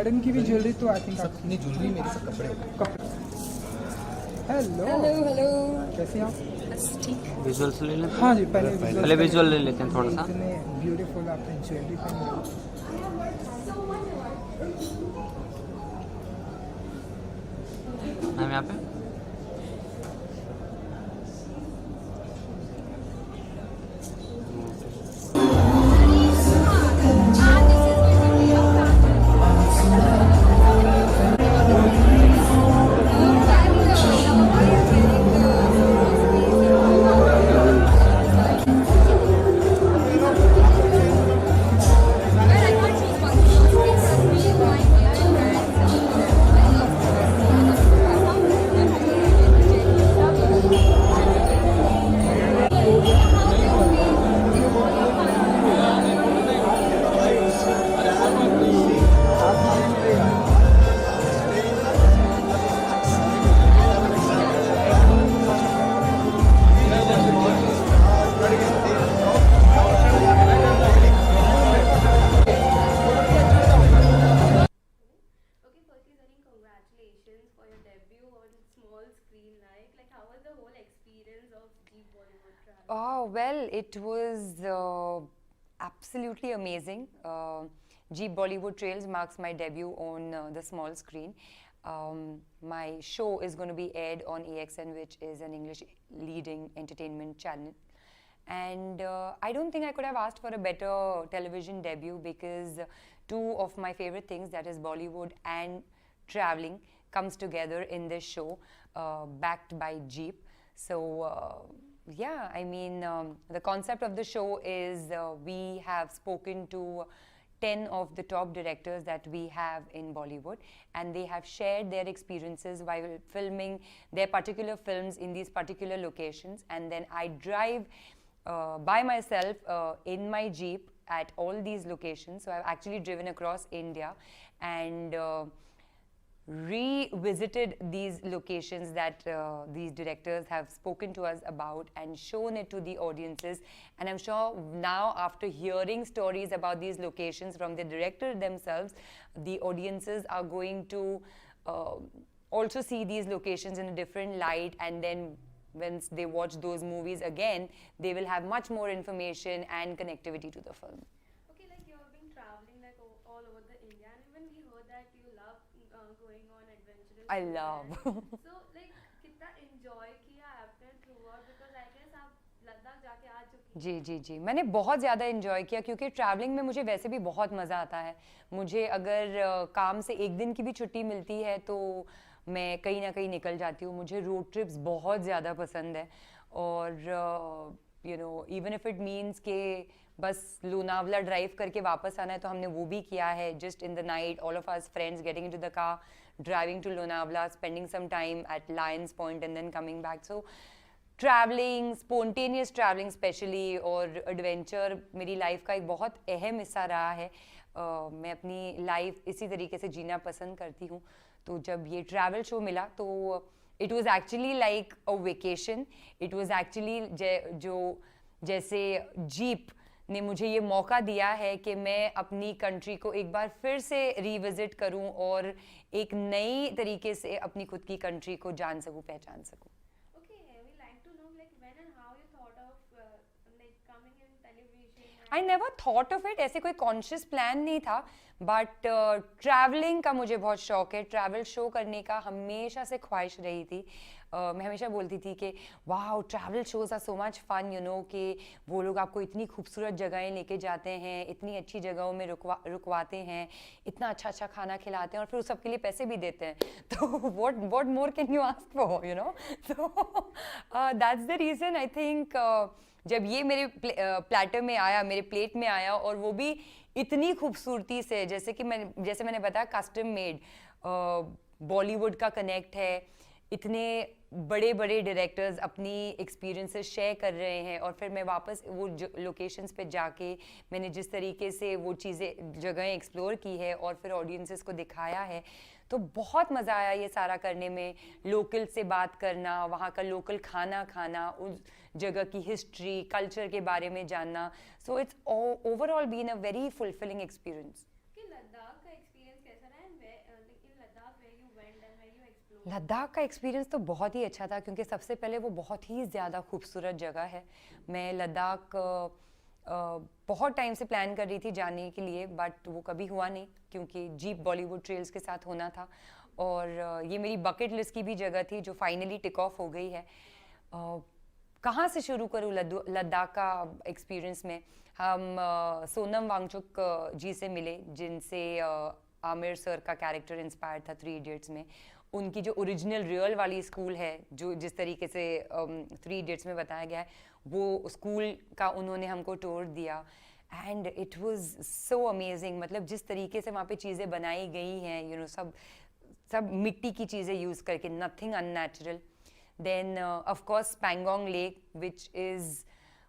Modern की भी jewellery तो आई थिंक अपनी ज्वेलरी मेरी सब कपड़े कपड़े। Hello hello hello. कैसे हैं आप? बस ठीक। विजुअल्स ले लेते हैं। हाँ जी पहले विजुअल ले लेते हैं थोड़ा सा। इतने ब्यूटीफुल आपने ज्वेलरी पहनी है। हम यहाँ पे Okay, firstly, Sunny, congratulations for your debut on small screen. Like how was the whole experience of Jeep Bollywood travel? Oh, well, it was absolutely amazing. Jeep Bollywood Trails marks my debut on the small screen. My show is going to be aired on AXN, which is an English leading entertainment channel. And I don't think I could have asked for a better television debut because two of my favorite things, that is Bollywood and traveling, comes together in this show, backed by Jeep. So yeah, I mean, the concept of the show is we have spoken to 10 of the top directors that we have in Bollywood, and they have shared their experiences while filming their particular films in these particular locations. And then I drive by myself in my Jeep at all these locations. So I've actually driven across India and revisited these locations that these directors have spoken to us about and shown it to the audiences. And I'm sure now, after hearing stories about these locations from the director themselves, the audiences are going to also see these locations in a different light, and then once they watch those movies again, they will have much more information and connectivity to the film. Okay, like you have been traveling like all over the India, and even we heard that you love going on adventures. I love. So like कितना enjoy किया आपने throughout, because I guess आप लद्दाख जाके आ चुकी हैं. जी जी जी, मैंने बहुत ज़्यादा इन्जॉय किया क्योंकि ट्रैवलिंग में मुझे वैसे भी बहुत मज़ा आता है. मुझे अगर काम से एक दिन की भी छुट्टी मिलती है तो मैं कहीं ना कहीं निकल जाती हूँ. मुझे रोड ट्रिप्स बहुत ज़्यादा पसंद है और you know even if it means के बस लोनावला ड्राइव करके वापस आना है तो हमने वो भी किया है. Just in the night all of us friends getting into the car, driving to Lonavala, spending some time at Lions Point and then coming back. So travelling, spontaneous travelling specially और एडवेंचर मेरी लाइफ का एक बहुत अहम हिस्सा रहा है. मैं अपनी लाइफ इसी तरीके से जीना पसंद करती हूँ. तो जब ये ट्रैवल शो मिला तो it was actually like a vacation. It was actually जो जैसे जीप ने मुझे ये मौका दिया है कि मैं अपनी कंट्री को एक बार फिर से रिविजिट करूं और एक नई तरीके से अपनी खुद की कंट्री को जान सकूं, पहचान सकूं. Okay, we like to know like when and how you thought of like coming in television. I never thought of it. ऐसे कोई कॉन्शियस प्लान नहीं था, बट ट्रैवलिंग का मुझे बहुत शौक है. ट्रैवल शो करने का हमेशा से ख्वाहिश रही थी. मैं हमेशा बोलती थी कि वाह, travel shows are so much fun, you know, कि वो लोग आपको इतनी खूबसूरत जगहें लेके जाते हैं, इतनी अच्छी जगहों में रुकवाते हैं, इतना अच्छा अच्छा खाना खिलाते हैं और फिर उस सब के लिए पैसे भी देते हैं. तो what more can you ask for, you know. तो that's the reason I think जब ये मेरे प्लेटर में आया, मेरे प्लेट में आया, और वो भी इतनी खूबसूरती से, जैसे मैंने बताया कस्टम मेड, बॉलीवुड का कनेक्ट है, इतने बड़े बड़े डायरेक्टर्स अपनी एक्सपीरियंसेस शेयर कर रहे हैं, और फिर मैं वापस वो लोकेशंस पे जाके मैंने जिस तरीके से वो चीज़ें जगहें एक्सप्लोर की है और फिर ऑडियंसेस को दिखाया है, तो बहुत मज़ा आया ये सारा करने में. लोकल से बात करना, वहाँ का लोकल खाना खाना, उस जगह की हिस्ट्री, कल्चर के बारे में जानना. So it's overall been a very fulfilling experience. कि लद्दाख का एक्सपीरियंस कैसा रहा, एंड लद्दाख का एक्सपीरियंस तो बहुत ही अच्छा था क्योंकि सबसे पहले वो बहुत ही ज़्यादा खूबसूरत जगह है। मैं लद्दाख बहुत टाइम से प्लान कर रही थी जाने के लिए, बट वो कभी हुआ नहीं क्योंकि जीप बॉलीवुड ट्रेल्स के साथ होना था। और ये मेरी बकेट लिस्ट की भी जगह थी जो फाइनली टिक ऑफ हो गई है। कहाँ से शुरू करूँ लद्दाख का एक्सपीरियंस में? हम सोनम वांगचुक जी से मिले, जिनसे आमिर सर का कैरेक्टर इंस्पायर था 3 इडियट्स में। उनकी जो ओरिजिनल रियल वाली स्कूल है, जो जिस तरीके से 3 इडियट्स में बताया गया है, वो स्कूल का उन्होंने हमको टूर दिया and it was so amazing. मतलब जिस तरीके से वहाँ पे चीज़ें बनाई गई हैं, यू नो, सब मिट्टी की चीज़ें यूज़ करके, nothing unnatural. Then of course Pangong lake, which is,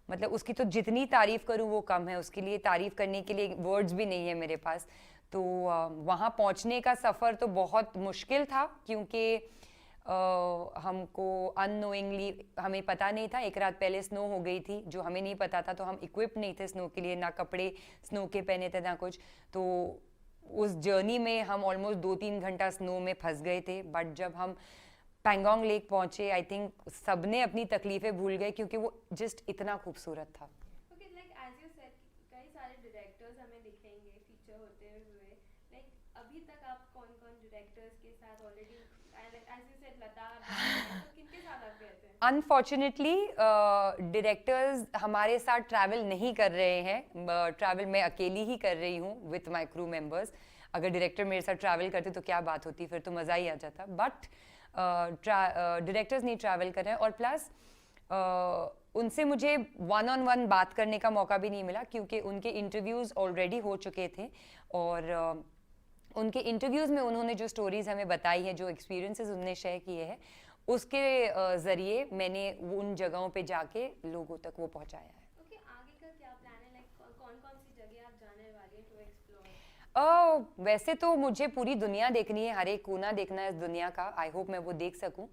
मतलब उसकी तो जितनी तारीफ़ करूँ वो कम है। उसके लिए तारीफ़ करने के लिए वर्ड्स भी नहीं है मेरे पास। तो वहाँ पहुँचने का सफ़र तो बहुत मुश्किल था क्योंकि हमको अननोइंगली, हमें पता नहीं था, एक रात पहले स्नो हो गई थी जो हमें नहीं पता था। तो हम इक्विप नहीं थे स्नो के लिए, ना कपड़े स्नो के पहने थे ना कुछ। तो उस जर्नी में हम ऑलमोस्ट 2-3 घंटा स्नो में फंस गए थे। बट जब हम पैंगोंग लेक पहुँचे, आई थिंक सबने अपनी तकलीफ़ें भूल गए क्योंकि वो जस्ट इतना खूबसूरत था। Okay, like as you said, कई सारे डायरेक्टर्स हमें दिखेंगे फीचर होते हुए। Like अभी तक आप कौन-कौन डायरेक्टर्स के साथ already, as you said Ladakh, तो किनके साथ आप गए थे? अनफॉर्चुनेटली डायरेक्टर्स हमारे साथ ट्रैवल नहीं कर रहे हैं। ट्रैवल मैं अकेली ही कर रही हूँ विथ माय क्रू मेंबर्स। अगर डायरेक्टर मेरे साथ ट्रैवल करते तो क्या बात होती, फिर तो मज़ा ही आ जाता। बट डायरेक्टर्स नहीं ट्रैवल कर रहे हैं, और प्लस उनसे मुझे 1-on-1 बात करने का मौका भी नहीं मिला क्योंकि उनके इंटरव्यूज़ ऑलरेडी हो चुके थे। और उनके इंटरव्यूज़ में उन्होंने जो स्टोरीज़ हमें बताई हैं, जो एक्सपीरियंसेस उन्होंने शेयर किए हैं, उसके ज़रिए मैंने उन जगहों पे जाके लोगों तक वो पहुंचाया है। Okay, आगे का क्या प्लान है? Like कौन-कौन सी जगह आप जाने वाली हैं to explore? वैसे तो मुझे पूरी दुनिया देखनी है, हर एक कोना देखना है इस दुनिया का। आई होप मैं वो देख सकूं।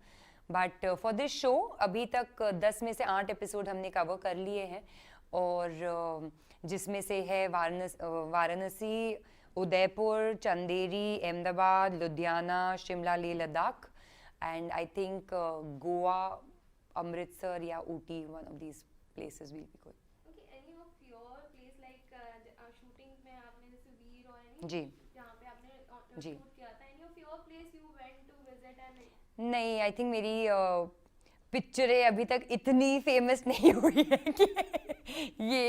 बट फॉर दिस शो अभी तक 10 में से 8 एपिसोड हमने कवर कर लिए हैं, और जिसमें से है Varanasi, Udaipur, Chanderi, Ahmedabad, Ludhiana, Shimla, Leh Ladakh, and I think Goa, Amritsar या Ooty, one of these places will be good. Okay, any of your place like shooting में आपने जैसे वीर और any जी जहाँ पे आपने जी। शूट किया था, any of your place you went to visit and नहीं, आई थिंक मेरी पिक्चरें अभी तक इतनी फेमस नहीं हुई है कि ये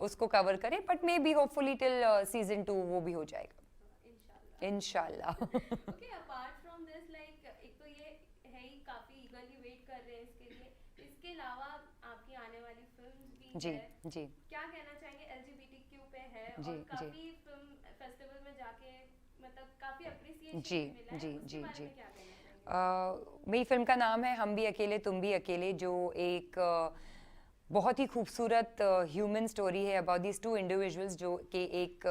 उसको कवर करे। But may be hopefully till season 2 वो भी हो जाएगा इंशाल्लाह। Okay, apart from this, like एक तो ये है ही, काफी eagerly वेट कर रहे हैं इसके लिए। इसके अलावा आपकी आने वाली फिल्म्स भी जी है। जी क्या कहना चाहेंगे? LGBTQ पे है जी, और जी। काफी फिल्म फेस्टिवल में जाके मतलब काफी अप्रिसिएशन जी, मिला है। जी, उसके जी, बारे जी। में क्या कहना चाहेंगे? मेरी फिल्म का नाम है हम भी अकेले तुम भी अकेले, जो एक बहुत ही खूबसूरत ह्यूमन स्टोरी है अबाउट दीज 2 इंडिविजुअल्स, जो कि एक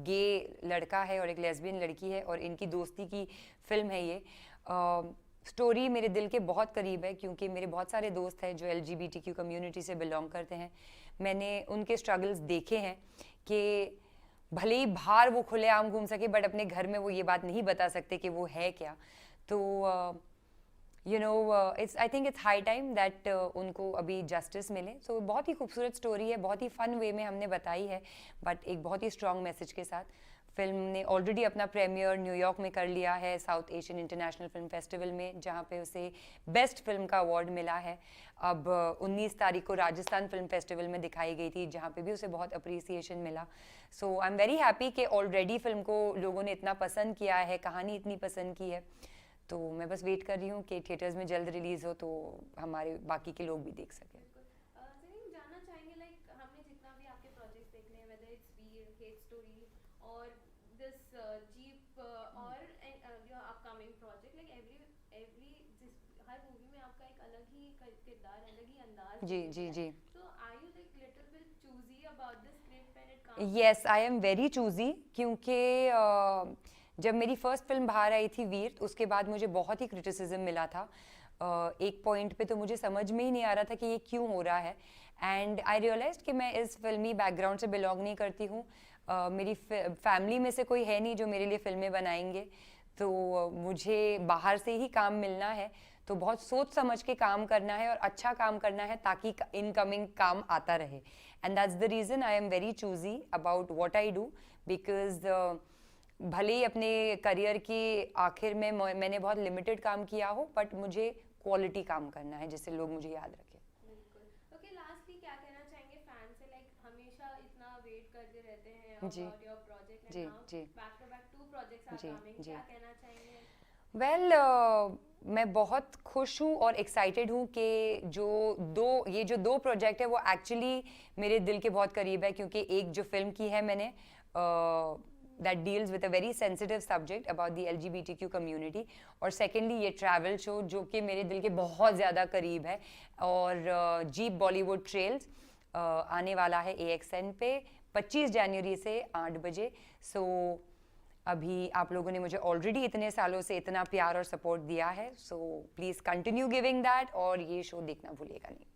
गे लड़का है और एक लेस्बियन लड़की है, और इनकी दोस्ती की फिल्म है ये। स्टोरी मेरे दिल के बहुत करीब है क्योंकि मेरे बहुत सारे दोस्त हैं जो LGBTQ कम्युनिटी से बिलोंग करते हैं। मैंने उनके स्ट्रगल्स देखे हैं कि भले ही बाहर वो खुलेआम घूम सके, बट अपने घर में वो ये बात नहीं बता सकते कि वो है क्या। तो you know, it's, I think it's high time that उनको अभी जस्टिस मिले। सो बहुत ही खूबसूरत स्टोरी है, बहुत ही फन वे में हमने बताई है, बट एक बहुत ही स्ट्रॉन्ग मैसेज के साथ। फिल्म ने ऑलरेडी अपना प्रीमियर न्यूयॉर्क में कर लिया है, south Asian international film festival में, जहाँ पे उसे बेस्ट फिल्म का अवार्ड मिला है। अब 19 तारीख को राजस्थान फिल्म फेस्टिवल में दिखाई गई थी, जहाँ पे भी उसे बहुत अप्रिसिएशन मिला। सो आई एम वेरी हैप्पी कि ऑलरेडी फिल्म को लोगों ने इतना पसंद किया है, कहानी इतनी पसंद की है। तो मैं बस वेट कर रही हूँ कि थिएटर्स में जल्द रिलीज़ हो तो हमारे बाकी के लोग भी देख सकें। सलीम, जानना चाहेंगे लाइक हमने जितना भी आपके प्रोजेक्ट्स देखे हैं, whether it's Veer, hate story और दिस जीप और your upcoming project, like every her movie में आपका एक अलग ही किरदार, अलग ही अंदाज जी जी जी। तो are you like little bit choosy about the script when it comes? Yes, I am very choosy क्योंकि जब मेरी फर्स्ट फिल्म बाहर आई थी वीर, उसके बाद मुझे बहुत ही क्रिटिसिज्म मिला था। एक पॉइंट पे तो मुझे समझ में ही नहीं आ रहा था कि ये क्यों हो रहा है, एंड आई रियलाइज्ड कि मैं इस फिल्मी बैकग्राउंड से बिलोंग नहीं करती हूँ। मेरी फैमिली में से कोई है नहीं जो मेरे लिए फिल्में बनाएंगे। तो मुझे बाहर से ही काम मिलना है, तो बहुत सोच समझ के काम करना है और अच्छा काम करना है ताकि इनकमिंग काम आता रहे. And that's the reason I am very choosy about what I do, because भले ही अपने करियर के आखिर में मैंने बहुत लिमिटेड काम किया हो, बट मुझे क्वालिटी काम करना है जिससे लोग मुझे याद रखें. बिल्कुल. ओके, लास्टली क्या कहना चाहेंगे फैन से, लाइक हमेशा इतना वेट करते रहते हैं जी. अबाउट योर प्रोजेक्ट जी, एंड नाउ जी. Back to back 2 projects are जी, कमिंग, जी. क्या कहना चाहेंगे? वेल मैं बहुत खुश हूँ और एक्साइटेड हूँ कि ये जो दो प्रोजेक्ट है वो एक्चुअली मेरे दिल के बहुत करीब है, क्योंकि एक जो फिल्म की है मैंने that deals with a very sensitive subject about the LGBTQ community, और सेकेंडली ये ट्रैवल शो जो कि मेरे दिल के बहुत ज़्यादा करीब है, और जीप बॉलीवुड ट्रेल्स आने वाला है AXN पे 25 जनवरी से 8 बजे. सो अभी आप लोगों ने मुझे ऑलरेडी इतने सालों से इतना प्यार और सपोर्ट दिया है, so please continue giving that, और ये शो देखना भूलिएगा नहीं.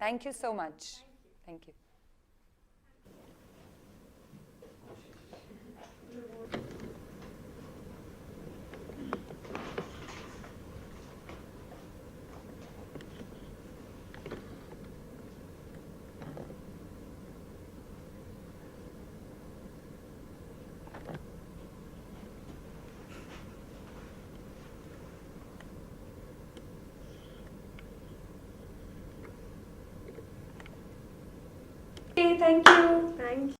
Thank you so much. Thank you. Thank you.